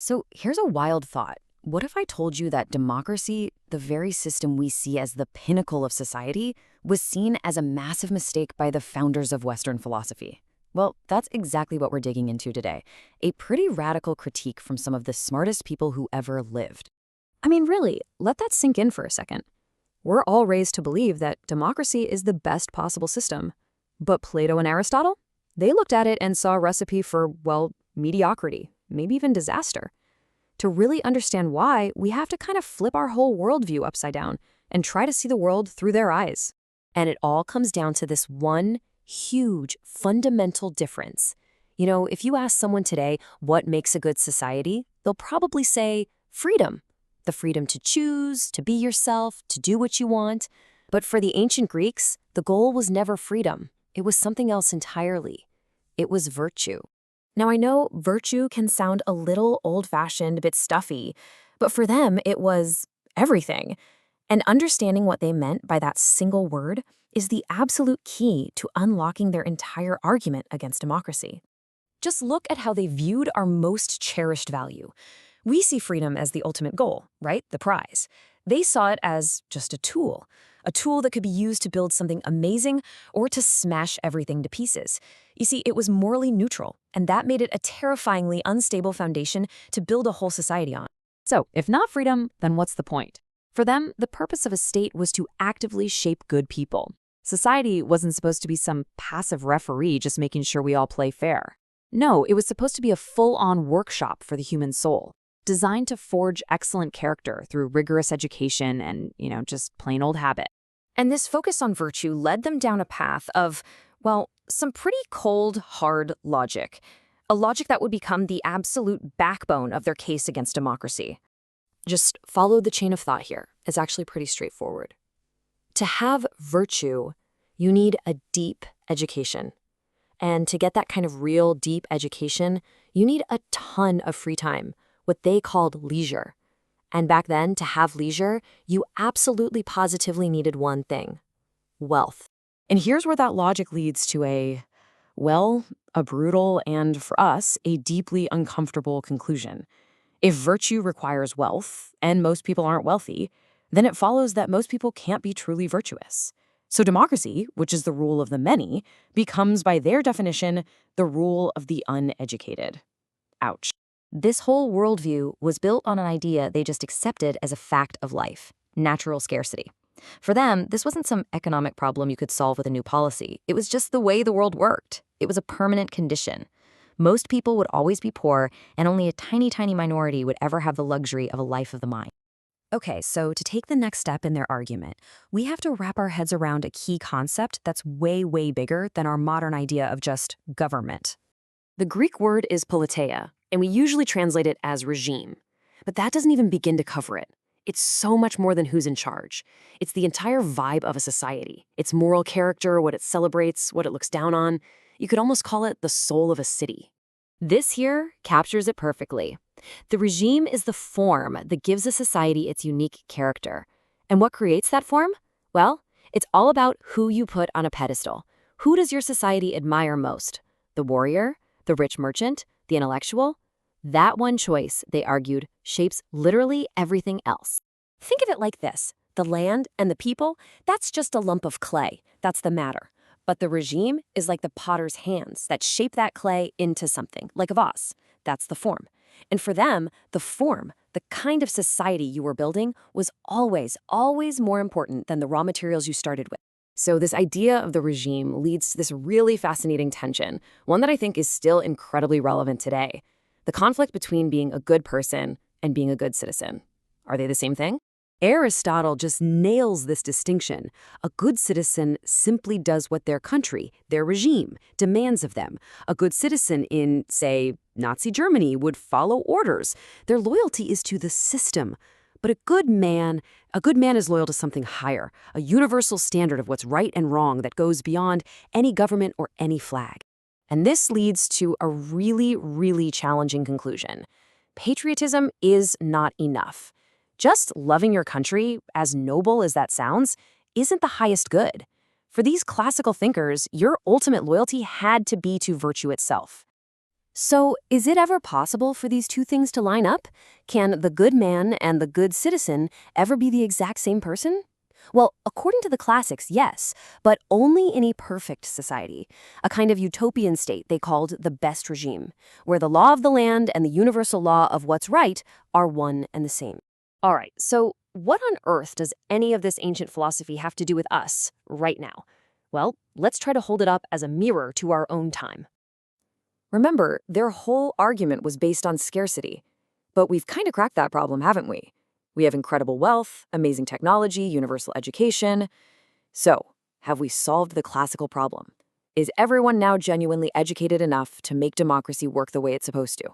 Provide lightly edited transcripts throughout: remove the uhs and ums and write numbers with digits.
So here's a wild thought. What if I told you that democracy, the very system we see as the pinnacle of society, was seen as a massive mistake by the founders of Western philosophy? Well, that's exactly what we're digging into today. A pretty radical critique from some of the smartest people who ever lived. I mean, really, let that sink in for a second. We're all raised to believe that democracy is the best possible system. But Plato and Aristotle? They looked at it and saw a recipe for, well, mediocrity, maybe even disaster. To really understand why, we have to kind of flip our whole worldview upside down and try to see the world through their eyes. And it all comes down to this one huge fundamental difference. If you ask someone today what makes a good society, they'll probably say freedom. The freedom to choose, to be yourself, to do what you want. But for the ancient Greeks, the goal was never freedom. It was something else entirely. It was virtue. Now, I know virtue can sound a little old-fashioned, a bit stuffy, but for them, it was everything. And understanding what they meant by that single word is the absolute key to unlocking their entire argument against democracy. Just look at how they viewed our most cherished value. We see freedom as the ultimate goal, right? The prize. They saw it as just a tool that could be used to build something amazing or to smash everything to pieces. You see, it was morally neutral, and that made it a terrifyingly unstable foundation to build a whole society on. So, if not freedom, then what's the point? For them, the purpose of a state was to actively shape good people. Society wasn't supposed to be some passive referee just making sure we all play fair. No, it was supposed to be a full-on workshop for the human soul, designed to forge excellent character through rigorous education and, just plain old habit. And this focus on virtue led them down a path of, well, some pretty cold, hard logic. A logic that would become the absolute backbone of their case against democracy. Just follow the chain of thought here. It's actually pretty straightforward. To have virtue, you need a deep education. And to get that kind of real deep education, you need a ton of free time, what they called leisure. And back then, to have leisure, you absolutely positively needed one thing: wealth. And here's where that logic leads to a brutal and, for us, a deeply uncomfortable conclusion. If virtue requires wealth, and most people aren't wealthy, then it follows that most people can't be truly virtuous. So democracy, which is the rule of the many, becomes, by their definition, the rule of the uneducated. Ouch. This whole worldview was built on an idea they just accepted as a fact of life: natural scarcity. For them, this wasn't some economic problem you could solve with a new policy. It was just the way the world worked. It was a permanent condition. Most people would always be poor, and only a tiny, tiny minority would ever have the luxury of a life of the mind. Okay, so to take the next step in their argument, we have to wrap our heads around a key concept that's way, way bigger than our modern idea of just government. The Greek word is politeia, and we usually translate it as regime. But that doesn't even begin to cover it. It's so much more than who's in charge. It's the entire vibe of a society. Its moral character, what it celebrates, what it looks down on. You could almost call it the soul of a city. This here captures it perfectly. The regime is the form that gives a society its unique character. And what creates that form? Well, it's all about who you put on a pedestal. Who does your society admire most? The warrior? The rich merchant? The intellectual? That one choice, they argued, shapes literally everything else. Think of it like this. The land and the people, that's just a lump of clay. That's the matter. But the regime is like the potter's hands that shape that clay into something, like a vase. That's the form. And for them, the form, the kind of society you were building, was always, always more important than the raw materials you started with. So this idea of the regime leads to this really fascinating tension, one that I think is still incredibly relevant today. The conflict between being a good person and being a good citizen. Are they the same thing? Aristotle just nails this distinction. A good citizen simply does what their country, their regime, demands of them. A good citizen in, say, Nazi Germany would follow orders. Their loyalty is to the system. But a good man is loyal to something higher, a universal standard of what's right and wrong that goes beyond any government or any flag. And this leads to a really, really challenging conclusion. Patriotism is not enough. Just loving your country, as noble as that sounds, isn't the highest good. For these classical thinkers, your ultimate loyalty had to be to virtue itself. So, is it ever possible for these two things to line up? Can the good man and the good citizen ever be the exact same person? Well, according to the classics, yes, but only in a perfect society, a kind of utopian state they called the best regime, where the law of the land and the universal law of what's right are one and the same. All right, so what on earth does any of this ancient philosophy have to do with us right now? Well, let's try to hold it up as a mirror to our own time. Remember, their whole argument was based on scarcity. But we've kind of cracked that problem, haven't we? We have incredible wealth, amazing technology, universal education. So, have we solved the classical problem? Is everyone now genuinely educated enough to make democracy work the way it's supposed to?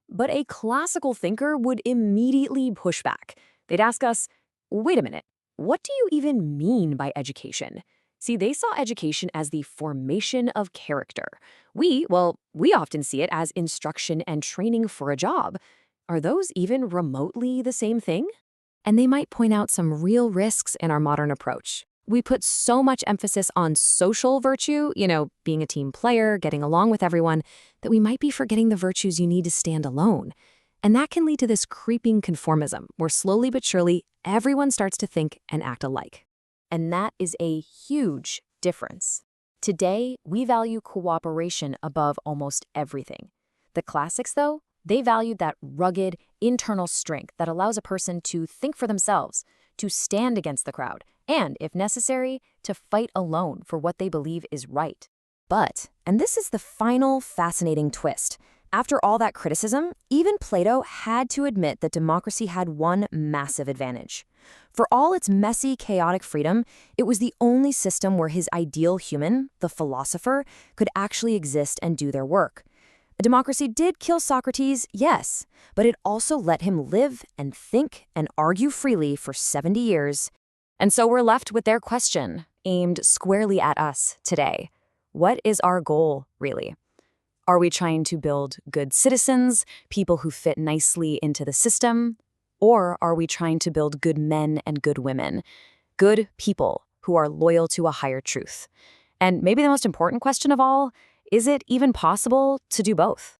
But a classical thinker would immediately push back. They'd ask us, wait a minute, what do you even mean by education? See, they saw education as the formation of character. We often see it as instruction and training for a job. Are those even remotely the same thing? And they might point out some real risks in our modern approach. We put so much emphasis on social virtue, being a team player, getting along with everyone, that we might be forgetting the virtues you need to stand alone. And that can lead to this creeping conformism, where slowly but surely, everyone starts to think and act alike. And that is a huge difference. Today, we value cooperation above almost everything. The classics, though, they valued that rugged, internal strength that allows a person to think for themselves, to stand against the crowd, and, if necessary, to fight alone for what they believe is right. But, and this is the final fascinating twist, after all that criticism, even Plato had to admit that democracy had one massive advantage. For all its messy, chaotic freedom, it was the only system where his ideal human, the philosopher, could actually exist and do their work. A democracy did kill Socrates, yes, but it also let him live and think and argue freely for 70 years. And so we're left with their question, aimed squarely at us today. What is our goal, really? Are we trying to build good citizens, people who fit nicely into the system? Or are we trying to build good men and good women, good people who are loyal to a higher truth? And maybe the most important question of all, is it even possible to do both?